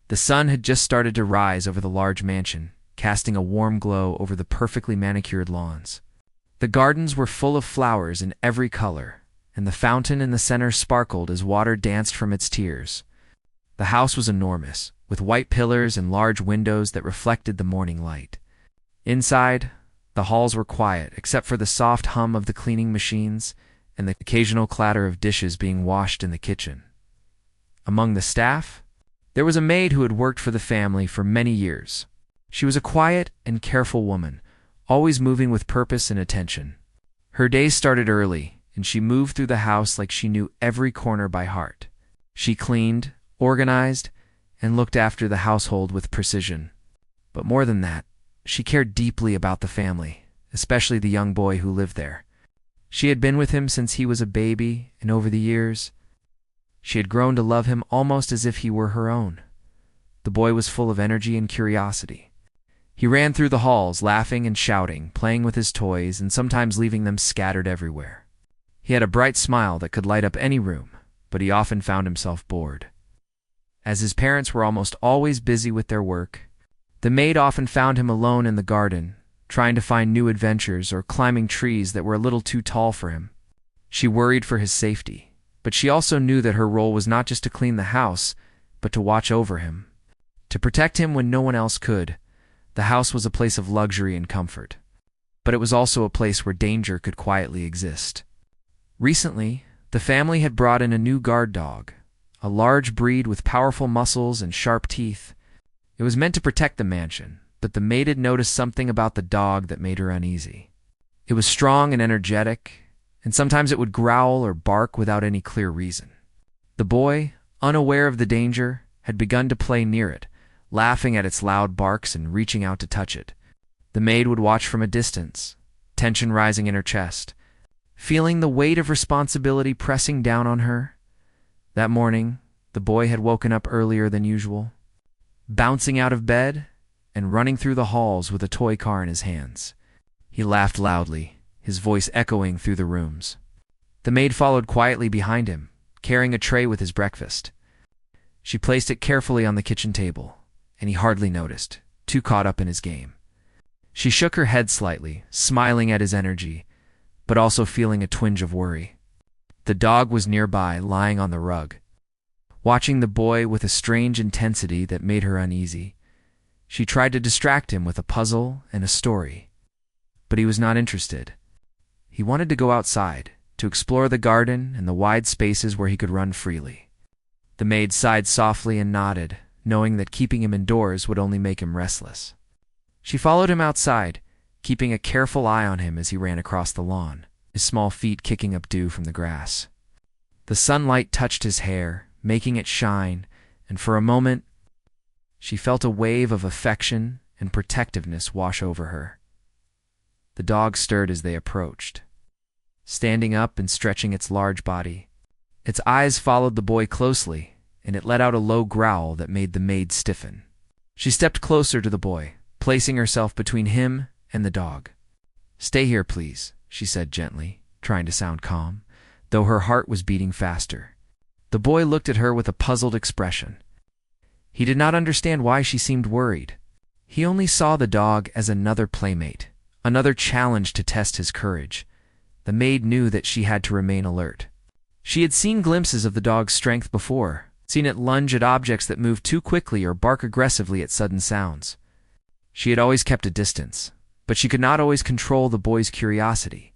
The sun had just started to rise over the large mansion, casting a warm glow over the perfectly manicured lawns. The gardens were full of flowers in every color, and the fountain in the center sparkled as water danced from its tiers. The house was enormous, with white pillars and large windows that reflected the morning light. Inside, the halls were quiet, except for the soft hum of the cleaning machines and the occasional clatter of dishes being washed in the kitchen. Among the staff, there was a maid who had worked for the family for many years. She was a quiet and careful woman, always moving with purpose and attention. Her days started early, and she moved through the house like she knew every corner by heart. She cleaned, organized, and looked after the household with precision. But more than that, she cared deeply about the family, especially the young boy who lived there. She had been with him since he was a baby, and over the years, she had grown to love him almost as if he were her own. The boy was full of energy and curiosity. He ran through the halls, laughing and shouting, playing with his toys, and sometimes leaving them scattered everywhere. He had a bright smile that could light up any room, but he often found himself bored. As his parents were almost always busy with their work, the maid often found him alone in the garden, trying to find new adventures or climbing trees that were a little too tall for him. She worried for his safety, but she also knew that her role was not just to clean the house, but to watch over him, to protect him when no one else could. The house was a place of luxury and comfort, but it was also a place where danger could quietly exist. Recently, the family had brought in a new guard dog, a large breed with powerful muscles and sharp teeth. It was meant to protect the mansion, but the maid had noticed something about the dog that made her uneasy. It was strong and energetic, and sometimes it would growl or bark without any clear reason. The boy, unaware of the danger, had begun to play near it, laughing at its loud barks and reaching out to touch it. The maid would watch from a distance, tension rising in her chest, feeling the weight of responsibility pressing down on her. That morning, the boy had woken up earlier than usual, bouncing out of bed and running through the halls with a toy car in his hands. He laughed loudly, his voice echoing through the rooms. The maid followed quietly behind him, carrying a tray with his breakfast. She placed it carefully on the kitchen table, and he hardly noticed, too caught up in his game. She shook her head slightly, smiling at his energy, but also feeling a twinge of worry. The dog was nearby, lying on the rug, watching the boy with a strange intensity that made her uneasy. She tried to distract him with a puzzle and a story, but he was not interested. He wanted to go outside, to explore the garden and the wide spaces where he could run freely. The maid sighed softly and nodded, knowing that keeping him indoors would only make him restless. She followed him outside, keeping a careful eye on him as he ran across the lawn, his small feet kicking up dew from the grass. The sunlight touched his hair, making it shine, and for a moment, she felt a wave of affection and protectiveness wash over her. The dog stirred as they approached, standing up and stretching its large body. Its eyes followed the boy closely, and it let out a low growl that made the maid stiffen. She stepped closer to the boy, placing herself between him and the dog. "Stay here, please," she said gently, trying to sound calm, though her heart was beating faster. The boy looked at her with a puzzled expression. He did not understand why she seemed worried. He only saw the dog as another playmate, another challenge to test his courage. The maid knew that she had to remain alert. She had seen glimpses of the dog's strength before, seen it lunge at objects that moved too quickly or bark aggressively at sudden sounds. She had always kept a distance, but she could not always control the boy's curiosity.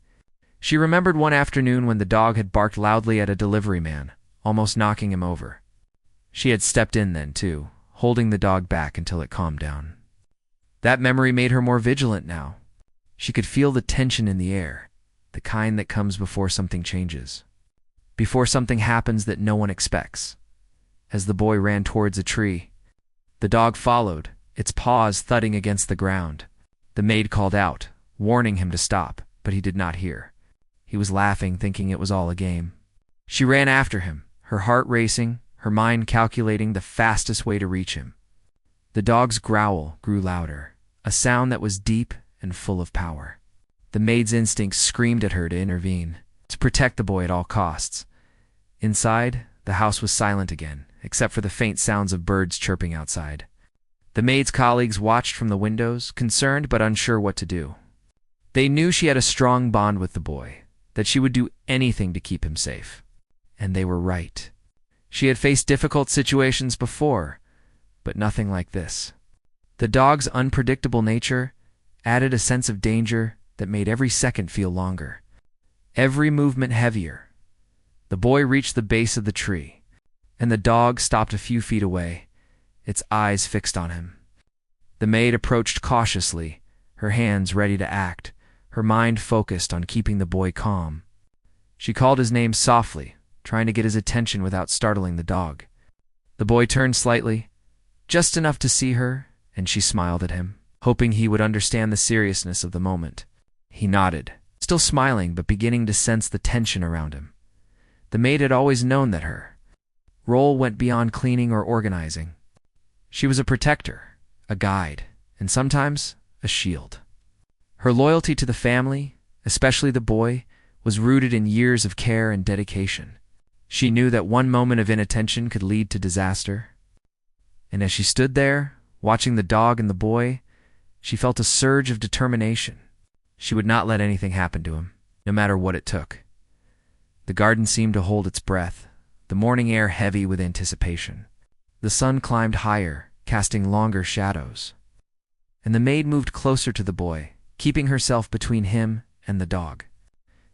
She remembered one afternoon when the dog had barked loudly at a delivery man, almost knocking him over. She had stepped in then, too, holding the dog back until it calmed down. That memory made her more vigilant now. She could feel the tension in the air, the kind that comes before something changes, before something happens that no one expects. As the boy ran towards a tree, the dog followed, its paws thudding against the ground. The maid called out, warning him to stop, but he did not hear. He was laughing, thinking it was all a game. She ran after him, her heart racing, her mind calculating the fastest way to reach him. The dog's growl grew louder, a sound that was deep and full of power. The maid's instincts screamed at her to intervene, to protect the boy at all costs. Inside, the house was silent again, except for the faint sounds of birds chirping outside. The maid's colleagues watched from the windows, concerned but unsure what to do. They knew she had a strong bond with the boy, that she would do anything to keep him safe. And they were right. She had faced difficult situations before, but nothing like this. The dog's unpredictable nature added a sense of danger that made every second feel longer, every movement heavier. The boy reached the base of the tree, and the dog stopped a few feet away, its eyes fixed on him. The maid approached cautiously, her hands ready to act, her mind focused on keeping the boy calm. She called his name softly, trying to get his attention without startling the dog. The boy turned slightly, just enough to see her, and she smiled at him, hoping he would understand the seriousness of the moment. He nodded, still smiling but beginning to sense the tension around him. The maid had always known that her role went beyond cleaning or organizing. She was a protector, a guide, and sometimes a shield. Her loyalty to the family, especially the boy, was rooted in years of care and dedication. She knew that one moment of inattention could lead to disaster. And as she stood there, watching the dog and the boy, she felt a surge of determination. She would not let anything happen to him, no matter what it took. The garden seemed to hold its breath, the morning air heavy with anticipation. The sun climbed higher, casting longer shadows. And the maid moved closer to the boy, keeping herself between him and the dog.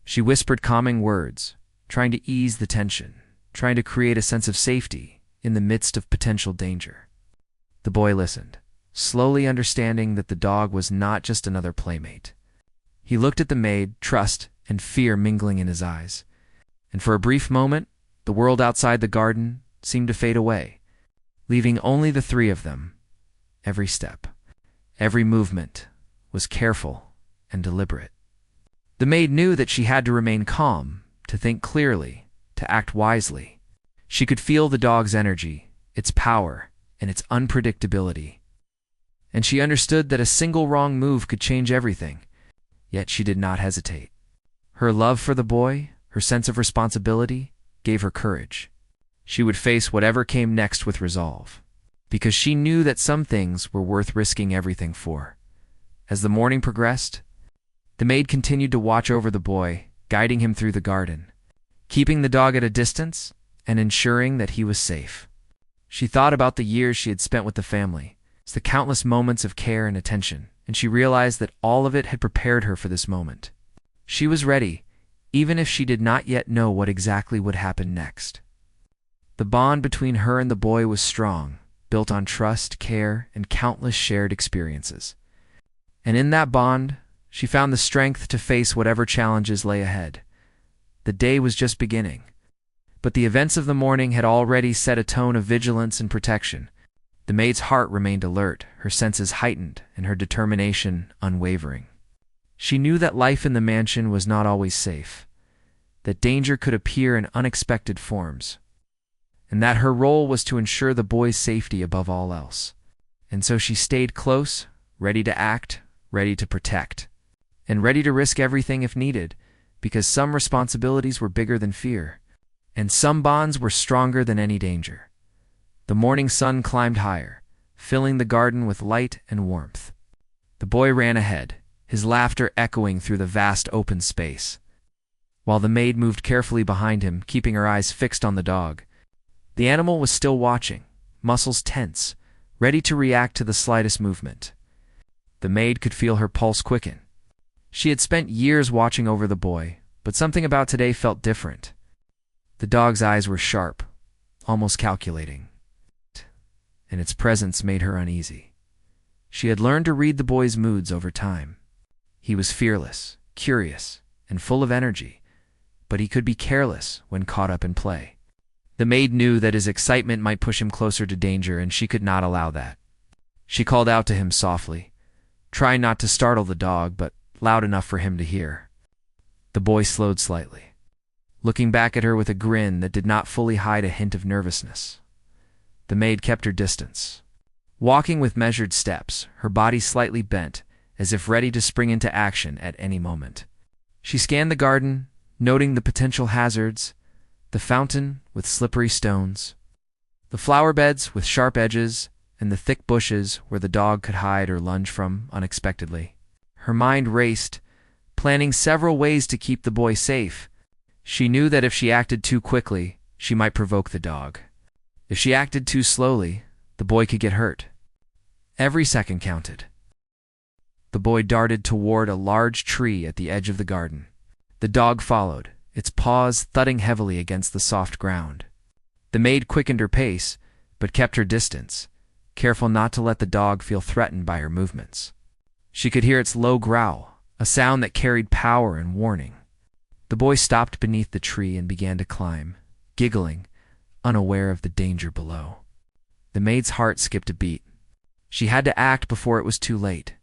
She whispered calming words, trying to ease the tension, trying to create a sense of safety in the midst of potential danger. The boy listened, slowly understanding that the dog was not just another playmate. He looked at the maid, trust and fear mingling in his eyes. And for a brief moment, the world outside the garden seemed to fade away, leaving only the three of them. Every step, every movement was careful and deliberate. The maid knew that she had to remain calm, to think clearly, to act wisely. She could feel the dog's energy, its power, and its unpredictability. And she understood that a single wrong move could change everything. Yet she did not hesitate. Her love for the boy, her sense of responsibility, gave her courage. She would face whatever came next with resolve, because she knew that some things were worth risking everything for. As the morning progressed, the maid continued to watch over the boy, guiding him through the garden, keeping the dog at a distance and ensuring that he was safe. She thought about the years she had spent with the family, the countless moments of care and attention, and she realized that all of it had prepared her for this moment. She was ready, even if she did not yet know what exactly would happen next. The bond between her and the boy was strong, built on trust, care, and countless shared experiences. And in that bond, she found the strength to face whatever challenges lay ahead. The day was just beginning, but the events of the morning had already set a tone of vigilance and protection. The maid's heart remained alert, her senses heightened, and her determination unwavering. She knew that life in the mansion was not always safe, that danger could appear in unexpected forms, and that her role was to ensure the boy's safety above all else. And so she stayed close, ready to act, ready to protect, and ready to risk everything if needed, because some responsibilities were bigger than fear, and some bonds were stronger than any danger. The morning sun climbed higher, filling the garden with light and warmth. The boy ran ahead, his laughter echoing through the vast open space, while the maid moved carefully behind him, keeping her eyes fixed on the dog. The animal was still watching, muscles tense, ready to react to the slightest movement. The maid could feel her pulse quicken. She had spent years watching over the boy, but something about today felt different. The dog's eyes were sharp, almost calculating, and its presence made her uneasy. She had learned to read the boy's moods over time. He was fearless, curious, and full of energy, but he could be careless when caught up in play. The maid knew that his excitement might push him closer to danger, and she could not allow that. She called out to him softly, trying not to startle the dog, but loud enough for him to hear. The boy slowed slightly, looking back at her with a grin that did not fully hide a hint of nervousness. The maid kept her distance, walking with measured steps, her body slightly bent, as if ready to spring into action at any moment. She scanned the garden, noting the potential hazards, the fountain with slippery stones, The flower beds with sharp edges and the thick bushes where the dog could hide or lunge from unexpectedly. Her mind raced, planning several ways to keep the boy safe. She knew that if she acted too quickly, she might provoke the dog. If she acted too slowly, the boy could get hurt. Every second counted. The boy darted toward a large tree at the edge of the garden. The dog followed, its paws thudding heavily against the soft ground. The maid quickened her pace, but kept her distance, careful not to let the dog feel threatened by her movements. She could hear its low growl, a sound that carried power and warning. The boy stopped beneath the tree and began to climb, giggling, unaware of the danger below. The maid's heart skipped a beat. She had to act before it was too late.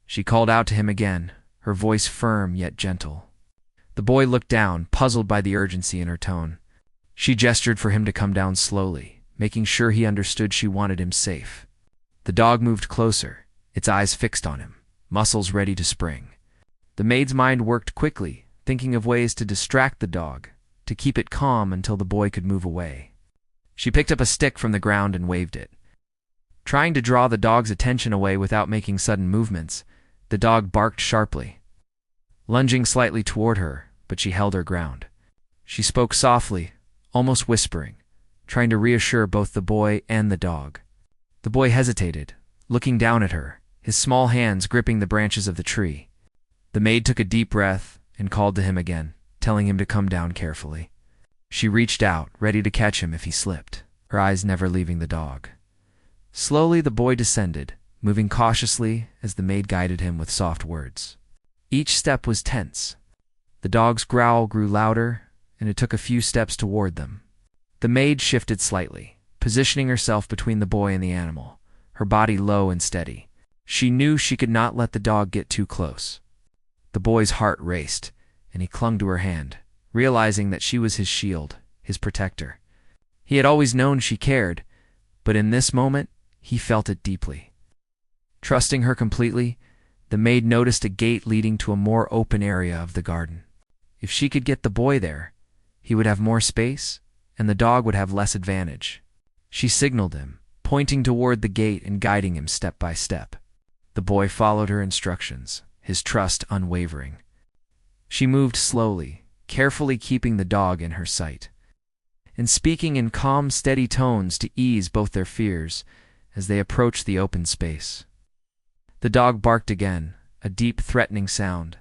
She called out to him again, her voice firm yet gentle. The boy looked down, puzzled by the urgency in her tone. She gestured for him to come down slowly, making sure he understood she wanted him safe. The dog moved closer, its eyes fixed on him, muscles ready to spring. The maid's mind worked quickly, thinking of ways to distract the dog, to keep it calm until the boy could move away. She picked up a stick from the ground and waved it. Trying to draw the dog's attention away without making sudden movements, the dog barked sharply, lunging slightly toward her, but she held her ground. She spoke softly, almost whispering, trying to reassure both the boy and the dog. The boy hesitated, looking down at her, his small hands gripping the branches of the tree. The maid took a deep breath and called to him again, telling him to come down carefully. She reached out, ready to catch him if he slipped, her eyes never leaving the dog. Slowly the boy descended, moving cautiously as the maid guided him with soft words. Each step was tense. The dog's growl grew louder, and it took a few steps toward them. The maid shifted slightly, positioning herself between the boy and the animal, her body low and steady. She knew she could not let the dog get too close. The boy's heart raced, and he clung to her hand, realizing that she was his shield, his protector. He had always known she cared, but in this moment, he felt it deeply. Trusting her completely, the maid noticed a gate leading to a more open area of the garden. If she could get the boy there, he would have more space, and the dog would have less advantage. She signaled him, pointing toward the gate and guiding him step by step. The boy followed her instructions, his trust unwavering. She moved slowly, carefully keeping the dog in her sight, and speaking in calm, steady tones to ease both their fears as they approached the open space. The dog barked again, a deep, threatening sound.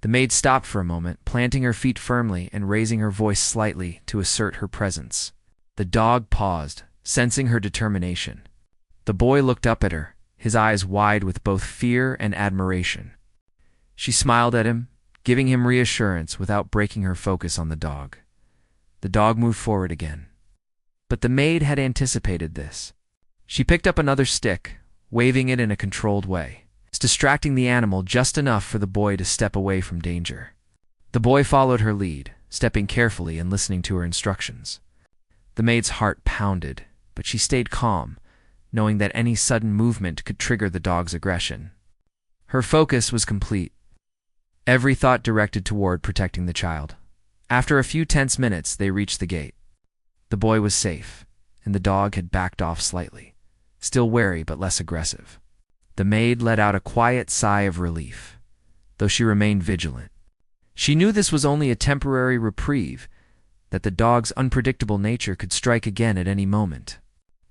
The maid stopped for a moment, planting her feet firmly and raising her voice slightly to assert her presence. The dog paused, sensing her determination. The boy looked up at her, his eyes wide with both fear and admiration. She smiled at him, giving him reassurance without breaking her focus on the dog. The dog moved forward again. But the maid had anticipated this. She picked up another stick, waving it in a controlled way, distracting the animal just enough for the boy to step away from danger. The boy followed her lead, stepping carefully and listening to her instructions. The maid's heart pounded, but she stayed calm, knowing that any sudden movement could trigger the dog's aggression. Her focus was complete, every thought directed toward protecting the child. After a few tense minutes, they reached the gate. The boy was safe, and the dog had backed off slightly, still wary but less aggressive. The maid let out a quiet sigh of relief, though she remained vigilant. She knew this was only a temporary reprieve, that the dog's unpredictable nature could strike again at any moment.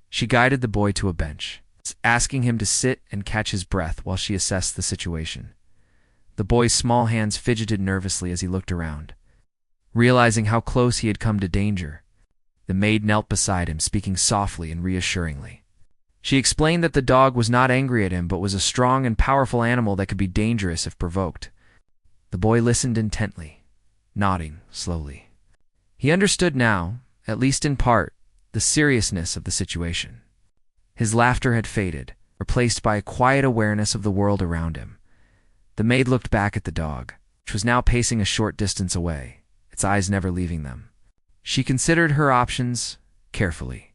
She guided the boy to a bench, asking him to sit and catch his breath while she assessed the situation. The boy's small hands fidgeted nervously as he looked around. Realizing how close he had come to danger, the maid knelt beside him, speaking softly and reassuringly. She explained that the dog was not angry at him but was a strong and powerful animal that could be dangerous if provoked. The boy listened intently, nodding slowly. He understood now, at least in part, the seriousness of the situation. His laughter had faded, replaced by a quiet awareness of the world around him. The maid looked back at the dog, which was now pacing a short distance away, its eyes never leaving them. She considered her options carefully.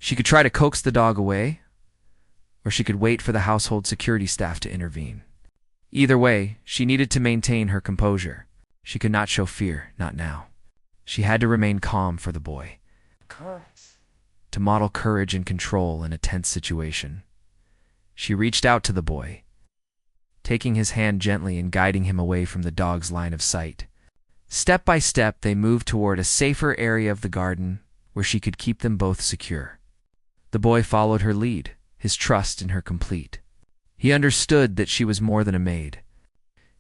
She could try to coax the dog away, or she could wait for the household security staff to intervene. Either way, she needed to maintain her composure. She could not show fear, not now. She had to remain calm for the boy. to model courage and control in a tense situation. She reached out to the boy, taking his hand gently and guiding him away from the dog's line of sight. Step by step, they moved toward a safer area of the garden where she could keep them both secure. The boy followed her lead, his trust in her complete. He understood that she was more than a maid.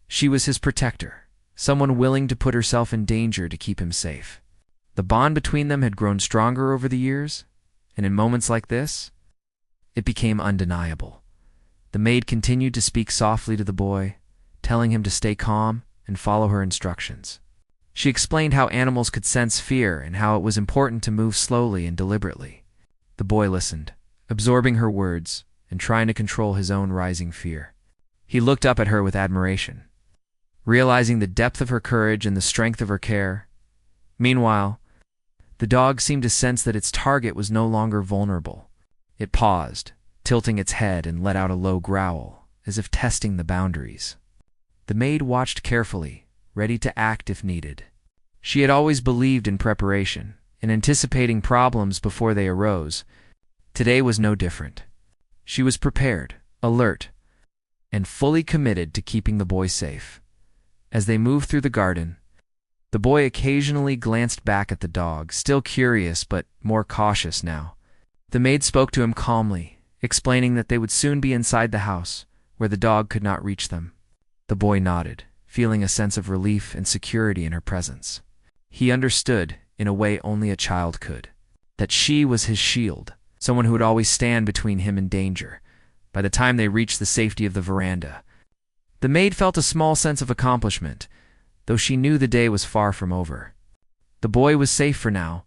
She was his protector, someone willing to put herself in danger to keep him safe. The bond between them had grown stronger over the years, and in moments like this, it became undeniable. The maid continued to speak softly to the boy, telling him to stay calm and follow her instructions. She explained how animals could sense fear and how it was important to move slowly and deliberately. The boy listened, absorbing her words and trying to control his own rising fear. He looked up at her with admiration, realizing the depth of her courage and the strength of her care. Meanwhile, the dog seemed to sense that its target was no longer vulnerable. It paused, tilting its head, and let out a low growl, as if testing the boundaries. The maid watched carefully, ready to act if needed. She had always believed in preparation, in anticipating problems before they arose. Today was no different. She was prepared, alert, and fully committed to keeping the boy safe. As they moved through the garden, the boy occasionally glanced back at the dog, still curious but more cautious now. The maid spoke to him calmly, explaining that they would soon be inside the house, where the dog could not reach them. The boy nodded, feeling a sense of relief and security in her presence. He understood, in a way only a child could, that she was his shield, someone who would always stand between him and danger. By the time they reached the safety of the veranda, the maid felt a small sense of accomplishment, though she knew the day was far from over. The boy was safe for now,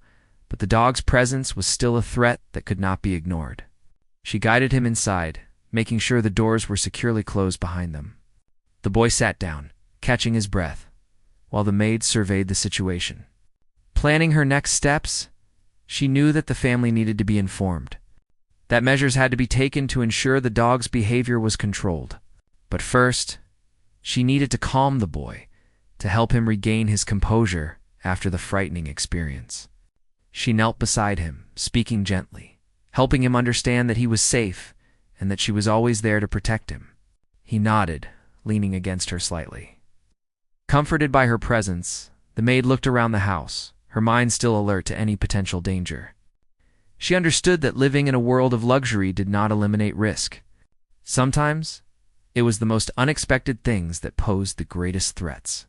but the dog's presence was still a threat that could not be ignored. She guided him inside, making sure the doors were securely closed behind them. The boy sat down, catching his breath, while the maid surveyed the situation. Planning her next steps, she knew that the family needed to be informed, that measures had to be taken to ensure the dog's behavior was controlled. But first, she needed to calm the boy, to help him regain his composure after the frightening experience. She knelt beside him, speaking gently, helping him understand that he was safe and that she was always there to protect him. He nodded, leaning against her slightly. Comforted by her presence, the maid looked around the house, her mind still alert to any potential danger. She understood that living in a world of luxury did not eliminate risk. Sometimes, it was the most unexpected things that posed the greatest threats.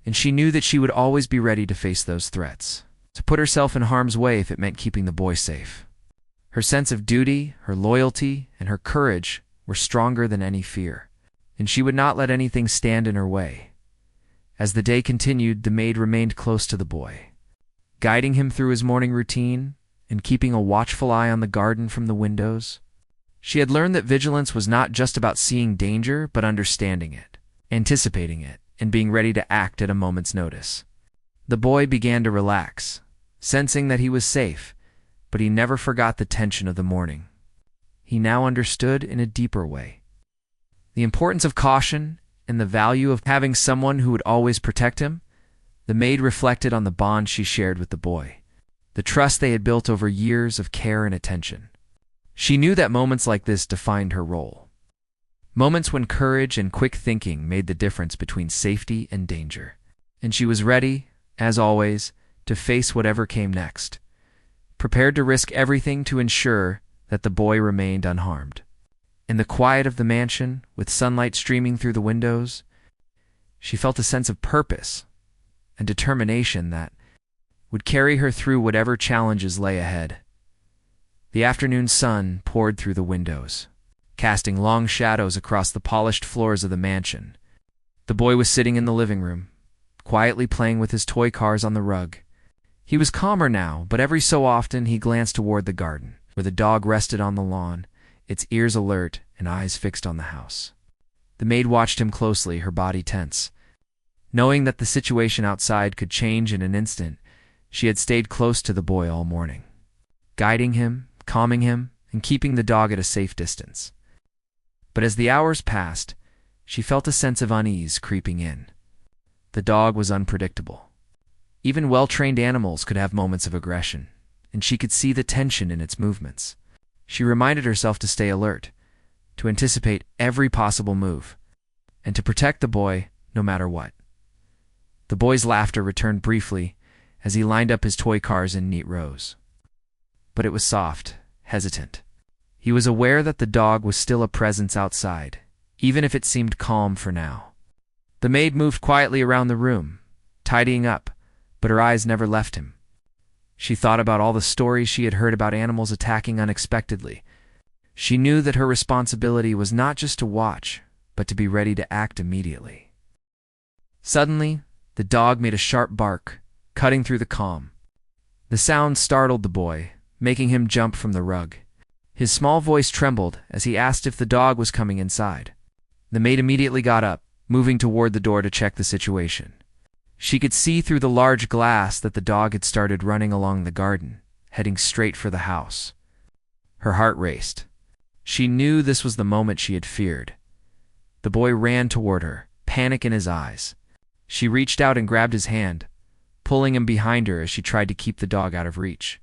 And she knew that she would always be ready to face those threats, to put herself in harm's way if it meant keeping the boy safe. Her sense of duty, her loyalty, and her courage were stronger than any fear, and she would not let anything stand in her way. As the day continued, the maid remained close to the boy, guiding him through his morning routine and keeping a watchful eye on the garden from the windows. She had learned that vigilance was not just about seeing danger, but understanding it, anticipating it, and being ready to act at a moment's notice. The boy began to relax, sensing that he was safe, but he never forgot the tension of the morning. He now understood in a deeper way the importance of caution and the value of having someone who would always protect him. The maid reflected on the bond she shared with the boy, the trust they had built over years of care and attention. She knew that moments like this defined her role, moments when courage and quick thinking made the difference between safety and danger, and she was ready, as always, to face whatever came next, prepared to risk everything to ensure that the boy remained unharmed. In the quiet of the mansion, with sunlight streaming through the windows, she felt a sense of purpose and determination that would carry her through whatever challenges lay ahead. The afternoon sun poured through the windows, casting long shadows across the polished floors of the mansion. The boy was sitting in the living room, quietly playing with his toy cars on the rug. He was calmer now, but every so often he glanced toward the garden, where the dog rested on the lawn, its ears alert and eyes fixed on the house. The maid watched him closely, her body tense. Knowing that the situation outside could change in an instant, she had stayed close to the boy all morning, guiding him, calming him, and keeping the dog at a safe distance. But as the hours passed, she felt a sense of unease creeping in. The dog was unpredictable. Even well-trained animals could have moments of aggression, and she could see the tension in its movements. She reminded herself to stay alert, to anticipate every possible move, and to protect the boy no matter what. The boy's laughter returned briefly as he lined up his toy cars in neat rows. But it was soft, hesitant. He was aware that the dog was still a presence outside, even if it seemed calm for now. The maid moved quietly around the room, tidying up, but her eyes never left him. She thought about all the stories she had heard about animals attacking unexpectedly. She knew that her responsibility was not just to watch, but to be ready to act immediately. Suddenly, the dog made a sharp bark, cutting through the calm. The sound startled the boy, making him jump from the rug. His small voice trembled as he asked if the dog was coming inside. The maid immediately got up, moving toward the door to check the situation. She could see through the large glass that the dog had started running along the garden, heading straight for the house. Her heart raced. She knew this was the moment she had feared. The boy ran toward her, panic in his eyes. She reached out and grabbed his hand, pulling him behind her as she tried to keep the dog out of reach.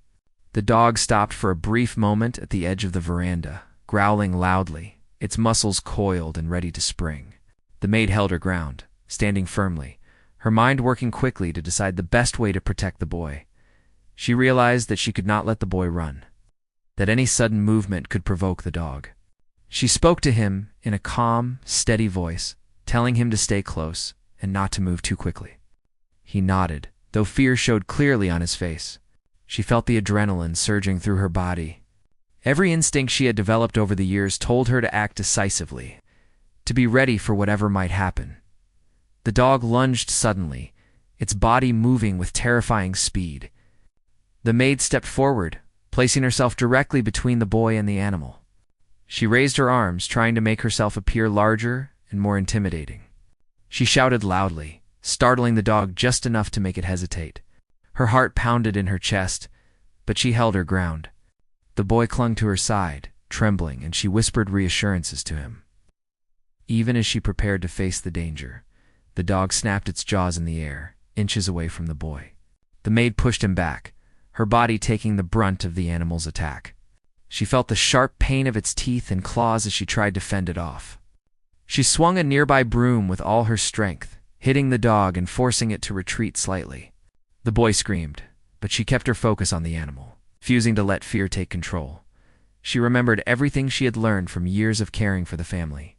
The dog stopped for a brief moment at the edge of the veranda, growling loudly, its muscles coiled and ready to spring. The maid held her ground, standing firmly, her mind working quickly to decide the best way to protect the boy. She realized that she could not let the boy run, that any sudden movement could provoke the dog. She spoke to him in a calm, steady voice, telling him to stay close and not to move too quickly. He nodded, though fear showed clearly on his face. She felt the adrenaline surging through her body. Every instinct she had developed over the years told her to act decisively, to be ready for whatever might happen. The dog lunged suddenly, its body moving with terrifying speed. The maid stepped forward, placing herself directly between the boy and the animal. She raised her arms, trying to make herself appear larger and more intimidating. She shouted loudly, startling the dog just enough to make it hesitate. Her heart pounded in her chest, but she held her ground. The boy clung to her side, trembling, and she whispered reassurances to him. Even as she prepared to face the danger, the dog snapped its jaws in the air, inches away from the boy. The maid pushed him back, her body taking the brunt of the animal's attack. She felt the sharp pain of its teeth and claws as she tried to fend it off. She swung a nearby broom with all her strength, hitting the dog and forcing it to retreat slightly. The boy screamed, but she kept her focus on the animal, refusing to let fear take control. She remembered everything she had learned from years of caring for the family.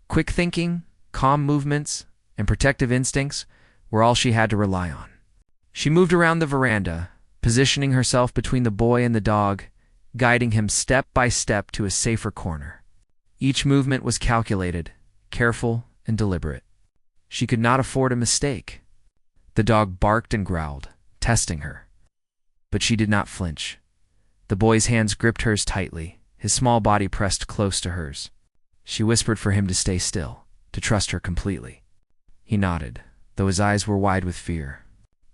Quick thinking, calm movements, and protective instincts were all she had to rely on. She moved around the veranda, positioning herself between the boy and the dog, guiding him step by step to a safer corner. Each movement was calculated, careful, and deliberate. She could not afford a mistake. The dog barked and growled, testing her. But she did not flinch. The boy's hands gripped hers tightly, his small body pressed close to hers. She whispered for him to stay still, to trust her completely. He nodded, though his eyes were wide with fear.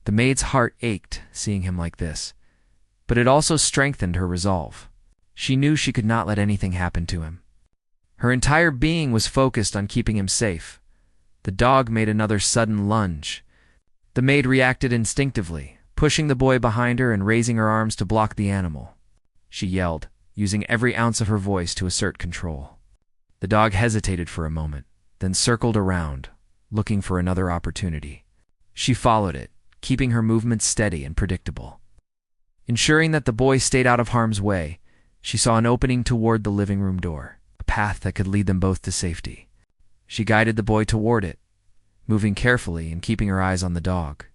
The maid's heart ached seeing him like this, but it also strengthened her resolve. She knew she could not let anything happen to him. Her entire being was focused on keeping him safe. The dog made another sudden lunge. The maid reacted instinctively, pushing the boy behind her and raising her arms to block the animal. She yelled, using every ounce of her voice to assert control. The dog hesitated for a moment, then circled around, looking for another opportunity. She followed it, keeping her movements steady and predictable. Ensuring that the boy stayed out of harm's way, she saw an opening toward the living room door, a path that could lead them both to safety. She guided the boy toward it, moving carefully and keeping her eyes on the dog.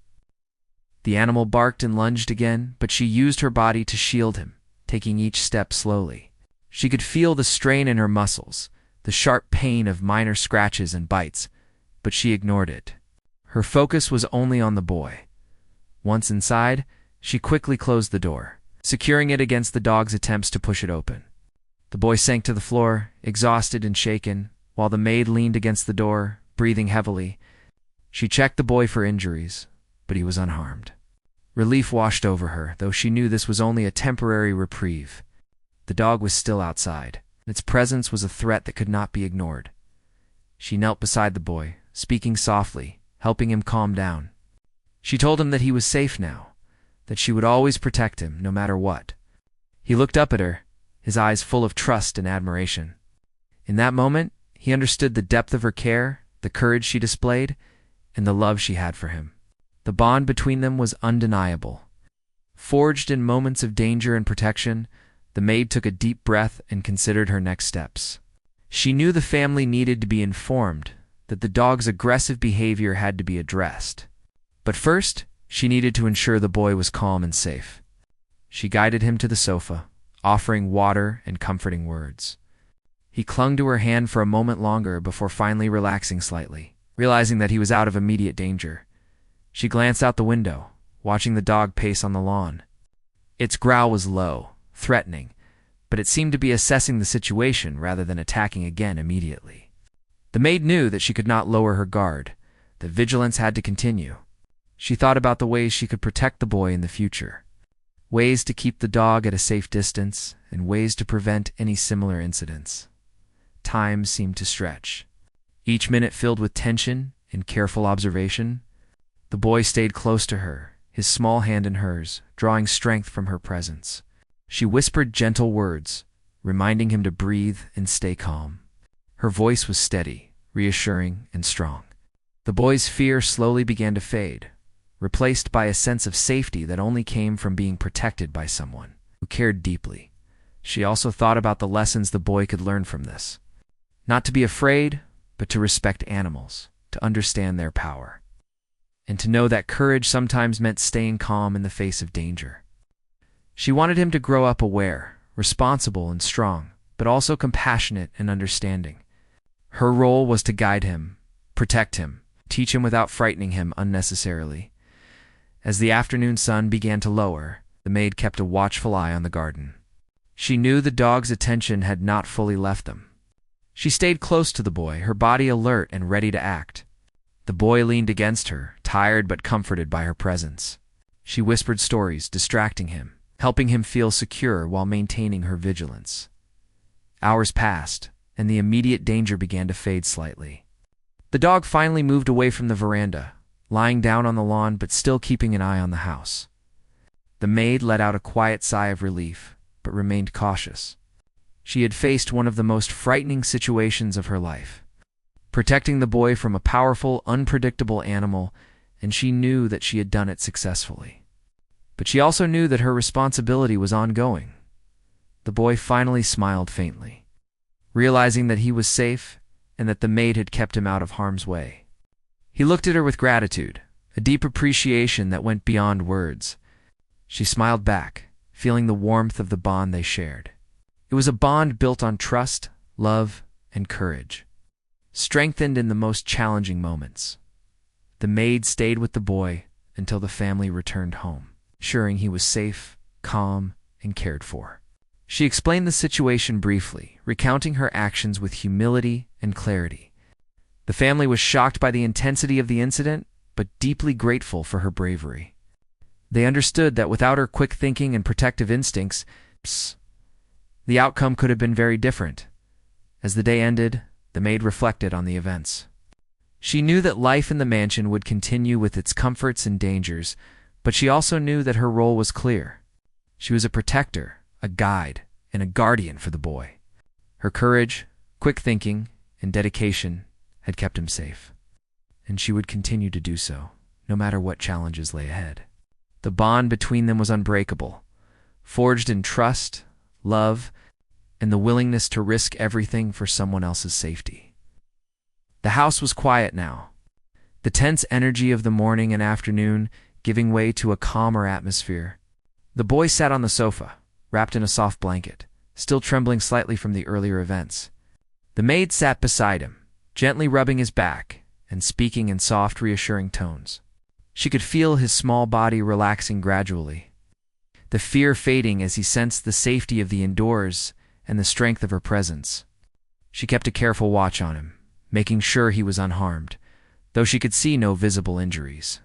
The animal barked and lunged again, but she used her body to shield him, taking each step slowly. She could feel the strain in her muscles, the sharp pain of minor scratches and bites, but she ignored it. Her focus was only on the boy. Once inside, she quickly closed the door, securing it against the dog's attempts to push it open. The boy sank to the floor, exhausted and shaken, while the maid leaned against the door, breathing heavily. She checked the boy for injuries, but he was unharmed. Relief washed over her, though she knew this was only a temporary reprieve. The dog was still outside. Its presence was a threat that could not be ignored. She knelt beside the boy, speaking softly, helping him calm down. She told him that he was safe now, that she would always protect him, no matter what. He looked up at her, his eyes full of trust and admiration. In that moment, he understood the depth of her care, the courage she displayed, and the love she had for him. The bond between them was undeniable. Forged in moments of danger and protection, the maid took a deep breath and considered her next steps. She knew the family needed to be informed, that the dog's aggressive behavior had to be addressed. But first, she needed to ensure the boy was calm and safe. She guided him to the sofa, offering water and comforting words. He clung to her hand for a moment longer before finally relaxing slightly, realizing that he was out of immediate danger. She glanced out the window, watching the dog pace on the lawn. Its growl was low, threatening, but it seemed to be assessing the situation rather than attacking again immediately. The maid knew that she could not lower her guard, that vigilance had to continue. She thought about the ways she could protect the boy in the future, ways to keep the dog at a safe distance, and ways to prevent any similar incidents. Time seemed to stretch, each minute filled with tension and careful observation. The boy stayed close to her, his small hand in hers, drawing strength from her presence. She whispered gentle words, reminding him to breathe and stay calm. Her voice was steady, reassuring, and strong. The boy's fear slowly began to fade, replaced by a sense of safety that only came from being protected by someone who cared deeply. She also thought about the lessons the boy could learn from this. Not to be afraid, but to respect animals, to understand their power, and to know that courage sometimes meant staying calm in the face of danger. She wanted him to grow up aware, responsible, and strong, but also compassionate and understanding. Her role was to guide him, protect him, teach him without frightening him unnecessarily. As the afternoon sun began to lower, the maid kept a watchful eye on the garden. She knew the dog's attention had not fully left them. She stayed close to the boy, her body alert and ready to act. The boy leaned against her, tired but comforted by her presence. She whispered stories, distracting him, helping him feel secure while maintaining her vigilance. Hours passed, and the immediate danger began to fade slightly. The dog finally moved away from the veranda, lying down on the lawn but still keeping an eye on the house. The maid let out a quiet sigh of relief, but remained cautious. She had faced one of the most frightening situations of her life, protecting the boy from a powerful, unpredictable animal, and she knew that she had done it successfully. But she also knew that her responsibility was ongoing. The boy finally smiled faintly, realizing that he was safe and that the maid had kept him out of harm's way. He looked at her with gratitude, a deep appreciation that went beyond words. She smiled back, feeling the warmth of the bond they shared. It was a bond built on trust, love, and courage, strengthened in the most challenging moments. The maid stayed with the boy until the family returned home, ensuring he was safe, calm, and cared for. She explained the situation briefly, recounting her actions with humility and clarity. The family was shocked by the intensity of the incident, but deeply grateful for her bravery. They understood that without her quick thinking and protective instincts, the outcome could have been very different. As the day ended, the maid reflected on the events. She knew that life in the mansion would continue with its comforts and dangers, but she also knew that her role was clear. She was a protector, a guide, and a guardian for the boy. Her courage, quick thinking, and dedication had kept him safe, and she would continue to do so, no matter what challenges lay ahead. The bond between them was unbreakable, forged in trust, love, and the willingness to risk everything for someone else's safety. The house was quiet now, the tense energy of the morning and afternoon giving way to a calmer atmosphere. The boy sat on the sofa, wrapped in a soft blanket, still trembling slightly from the earlier events. The maid sat beside him, gently rubbing his back and speaking in soft, reassuring tones. She could feel his small body relaxing gradually, the fear fading as he sensed the safety of the indoors and the strength of her presence. She kept a careful watch on him, making sure he was unharmed, though she could see no visible injuries.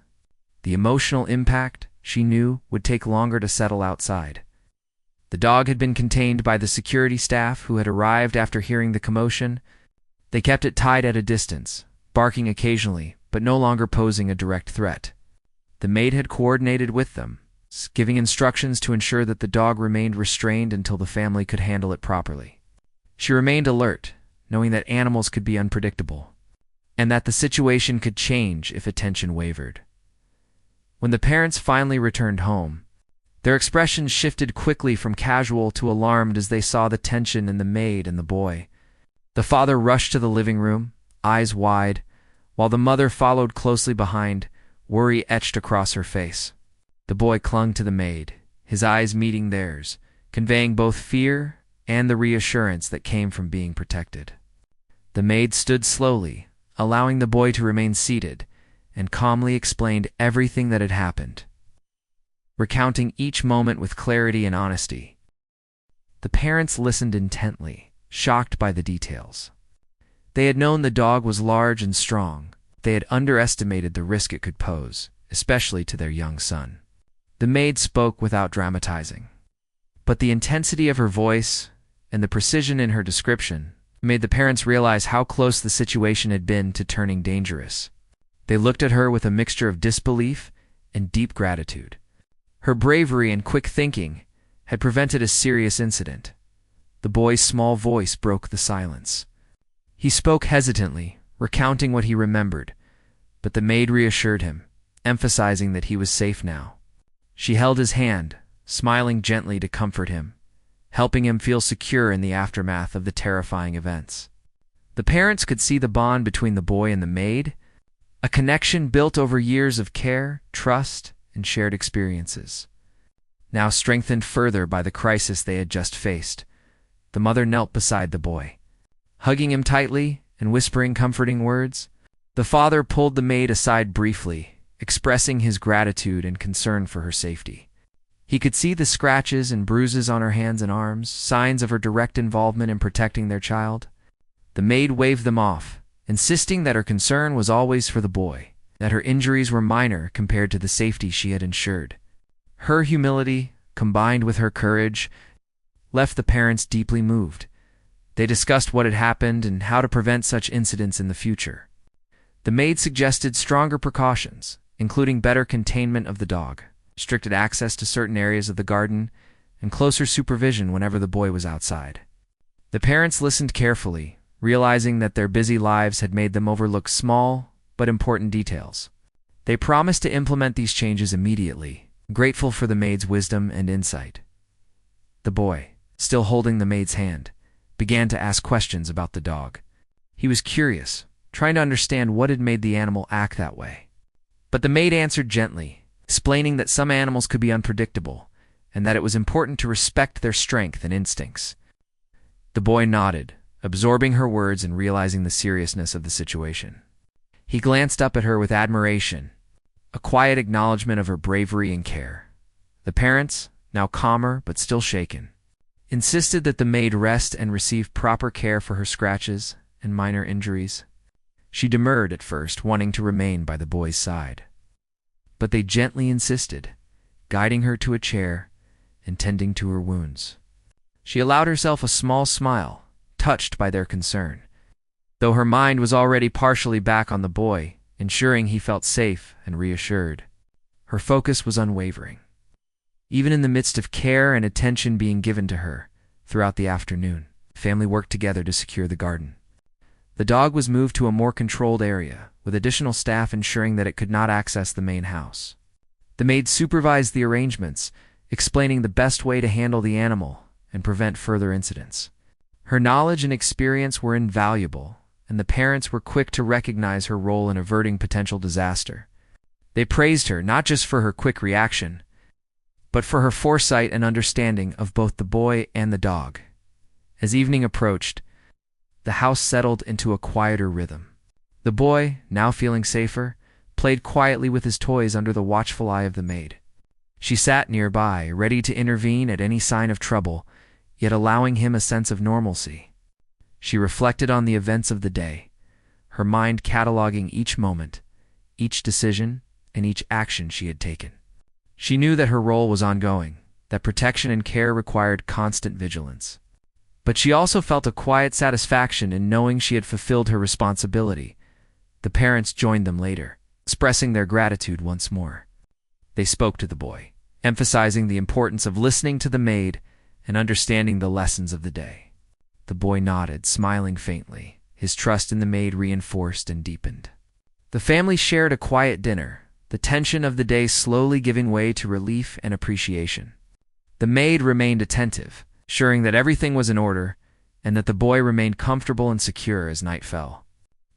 The emotional impact, she knew, would take longer to settle outside. The dog had been contained by the security staff who had arrived after hearing the commotion. They kept it tied at a distance, barking occasionally, but no longer posing a direct threat. The maid had coordinated with them, giving instructions to ensure that the dog remained restrained until the family could handle it properly. She remained alert, knowing that animals could be unpredictable, and that the situation could change if attention wavered. When the parents finally returned home, their expressions shifted quickly from casual to alarmed as they saw the tension in the maid and the boy. The father rushed to the living room, eyes wide, while the mother followed closely behind, worry etched across her face. The boy clung to the maid, his eyes meeting theirs, conveying both fear and the reassurance that came from being protected. The maid stood slowly, allowing the boy to remain seated, and calmly explained everything that had happened, recounting each moment with clarity and honesty. The parents listened intently, shocked by the details. They had known the dog was large and strong. They had underestimated the risk it could pose, especially to their young son. The maid spoke without dramatizing, but the intensity of her voice and the precision in her description made the parents realize how close the situation had been to turning dangerous. They looked at her with a mixture of disbelief and deep gratitude. Her bravery and quick thinking had prevented a serious incident. The boy's small voice broke the silence. He spoke hesitantly, recounting what he remembered, but the maid reassured him, emphasizing that he was safe now. She held his hand, smiling gently to comfort him, helping him feel secure in the aftermath of the terrifying events. The parents could see the bond between the boy and the maid, a connection built over years of care, trust, and shared experiences. Now strengthened further by the crisis they had just faced, the mother knelt beside the boy, hugging him tightly and whispering comforting words. The father pulled the maid aside briefly, expressing his gratitude and concern for her safety. He could see the scratches and bruises on her hands and arms, signs of her direct involvement in protecting their child. The maid waved them off, insisting that her concern was always for the boy, that her injuries were minor compared to the safety she had ensured. Her humility, combined with her courage, left the parents deeply moved. They discussed what had happened and how to prevent such incidents in the future. The maid suggested stronger precautions, including better containment of the dog, restricted access to certain areas of the garden, and closer supervision whenever the boy was outside. The parents listened carefully, realizing that their busy lives had made them overlook small but important details. They promised to implement these changes immediately, grateful for the maid's wisdom and insight. The boy, still holding the maid's hand, began to ask questions about the dog. He was curious, trying to understand what had made the animal act that way. But the maid answered gently, explaining that some animals could be unpredictable, and that it was important to respect their strength and instincts. The boy nodded, absorbing her words and realizing the seriousness of the situation. He glanced up at her with admiration, a quiet acknowledgement of her bravery and care. The parents, now calmer but still shaken, insisted that the maid rest and receive proper care for her scratches and minor injuries. She demurred at first, wanting to remain by the boy's side, but they gently insisted, guiding her to a chair and tending to her wounds. She allowed herself a small smile, touched by their concern, though her mind was already partially back on the boy, ensuring he felt safe and reassured. Her focus was unwavering, even in the midst of care and attention being given to her. Throughout the afternoon, the family worked together to secure the garden. The dog was moved to a more controlled area, with additional staff ensuring that it could not access the main house. The maid supervised the arrangements, explaining the best way to handle the animal and prevent further incidents. Her knowledge and experience were invaluable, and the parents were quick to recognize her role in averting potential disaster. They praised her not just for her quick reaction, but for her foresight and understanding of both the boy and the dog. As evening approached, the house settled into a quieter rhythm. The boy, now feeling safer, played quietly with his toys under the watchful eye of the maid. She sat nearby, ready to intervene at any sign of trouble, yet allowing him a sense of normalcy. She reflected on the events of the day, her mind cataloging each moment, each decision, and each action she had taken. She knew that her role was ongoing, that protection and care required constant vigilance. But she also felt a quiet satisfaction in knowing she had fulfilled her responsibility. The parents joined them later, expressing their gratitude once more. They spoke to the boy, emphasizing the importance of listening to the maid and understanding the lessons of the day. The boy nodded, smiling faintly, his trust in the maid reinforced and deepened. The family shared a quiet dinner, the tension of the day slowly giving way to relief and appreciation. The maid remained attentive, ensuring that everything was in order and that the boy remained comfortable and secure as night fell.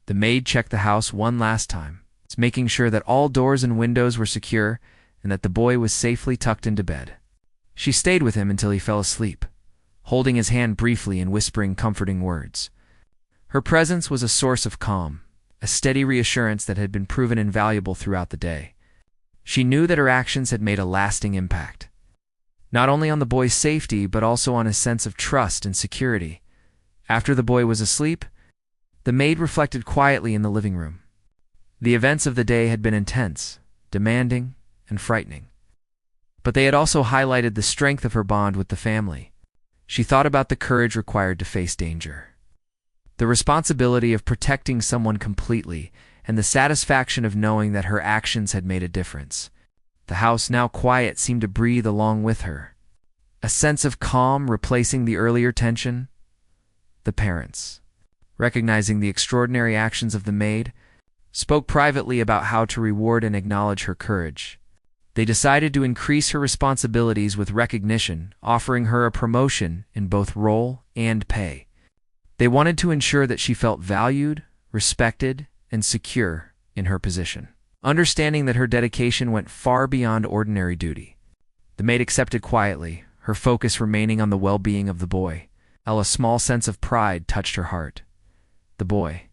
The maid checked the house one last time, making sure that all doors and windows were secure and that the boy was safely tucked into bed. She stayed with him until he fell asleep, holding his hand briefly and whispering comforting words. Her presence was a source of calm, a steady reassurance that had been proven invaluable throughout the day. She knew that her actions had made a lasting impact, not only on the boy's safety but also on his sense of trust and security. After the boy was asleep, the maid reflected quietly in the living room. The events of the day had been intense, demanding, and frightening, but they had also highlighted the strength of her bond with the family. She thought about the courage required to face danger, the responsibility of protecting someone completely, and the satisfaction of knowing that her actions had made a difference. The house, now quiet, seemed to breathe along with her, a sense of calm replacing the earlier tension. The parents, recognizing the extraordinary actions of the maid, spoke privately about how to reward and acknowledge her courage. They decided to increase her responsibilities with recognition, offering her a promotion in both role and pay. They wanted to ensure that she felt valued, respected, and secure in her position, understanding that her dedication went far beyond ordinary duty. The maid accepted quietly, her focus remaining on the well-being of the boy. A small sense of pride touched her heart. The boy,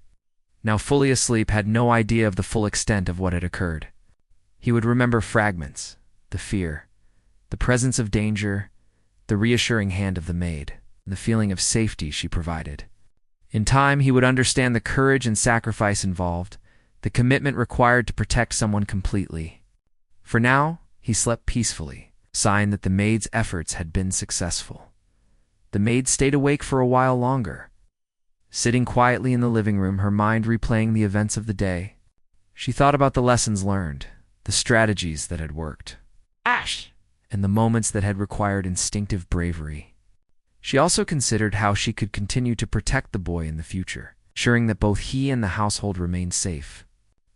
now fully asleep, had no idea of the full extent of what had occurred. He would remember fragments, the fear, the presence of danger, the reassuring hand of the maid, and the feeling of safety she provided. In time, he would understand the courage and sacrifice involved, the commitment required to protect someone completely. For now, he slept peacefully, a sign that the maid's efforts had been successful. The maid stayed awake for a while longer, sitting quietly in the living room, her mind replaying the events of the day. She thought about the lessons learned, the strategies that had worked, and the moments that had required instinctive bravery. She also considered how she could continue to protect the boy in the future, ensuring that both he and the household remained safe.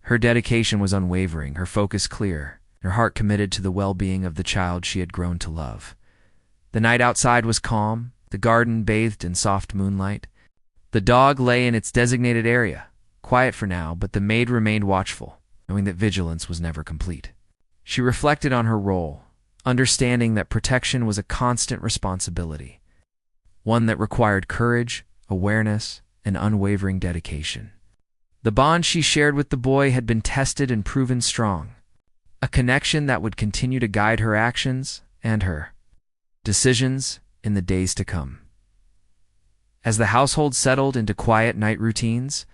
Her dedication was unwavering, her focus clear, her heart committed to the well-being of the child she had grown to love. The night outside was calm, the garden bathed in soft moonlight. The dog lay in its designated area, quiet for now, but the maid remained watchful, knowing that vigilance was never complete. She reflected on her role, understanding that protection was a constant responsibility, one that required courage, awareness, and unwavering dedication. The bond she shared with the boy had been tested and proven strong, a connection that would continue to guide her actions and her decisions in the days to come. As the household settled into quiet night routines,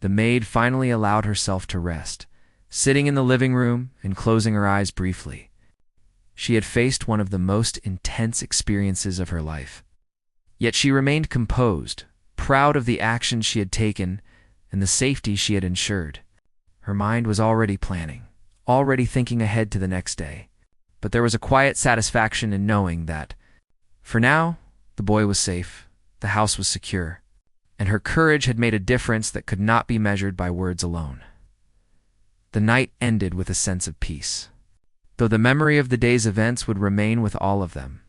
the maid finally allowed herself to rest, sitting in the living room and closing her eyes briefly. She had faced one of the most intense experiences of her life, yet she remained composed, proud of the actions she had taken and the safety she had ensured. Her mind was already planning, already thinking ahead to the next day, but there was a quiet satisfaction in knowing that, for now, the boy was safe, the house was secure, and her courage had made a difference that could not be measured by words alone. The night ended with a sense of peace, though the memory of the day's events would remain with all of them.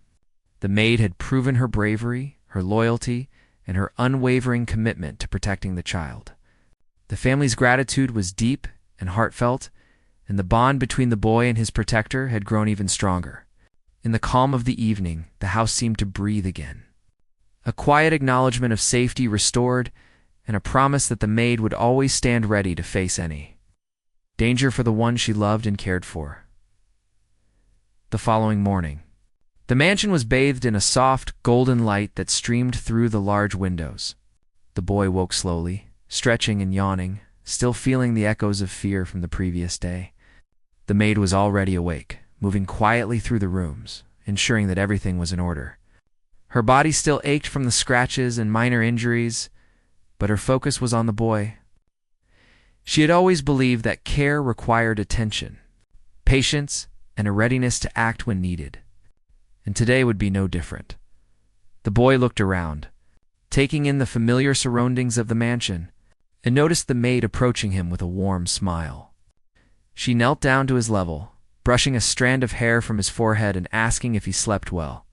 The maid had proven her bravery, her loyalty, and her unwavering commitment to protecting the child. The family's gratitude was deep and heartfelt, and the bond between the boy and his protector had grown even stronger. In the calm of the evening, the house seemed to breathe again. A quiet acknowledgement of safety restored, and a promise that the maid would always stand ready to face any danger for the one she loved and cared for. The following morning, the mansion was bathed in a soft, golden light that streamed through the large windows. The boy woke slowly, stretching and yawning, still feeling the echoes of fear from the previous day. The maid was already awake, moving quietly through the rooms, ensuring that everything was in order. Her body still ached from the scratches and minor injuries, but her focus was on the boy. She had always believed that care required attention, patience, and a readiness to act when needed. And today would be no different. The boy looked around, taking in the familiar surroundings of the mansion, and noticed the maid approaching him with a warm smile. She knelt down to his level, brushing a strand of hair from his forehead and asking if he slept well.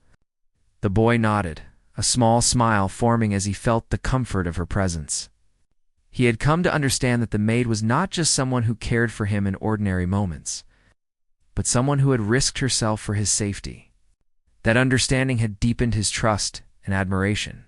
The boy nodded, a small smile forming as he felt the comfort of her presence. He had come to understand that the maid was not just someone who cared for him in ordinary moments, but someone who had risked herself for his safety. That understanding had deepened his trust and admiration.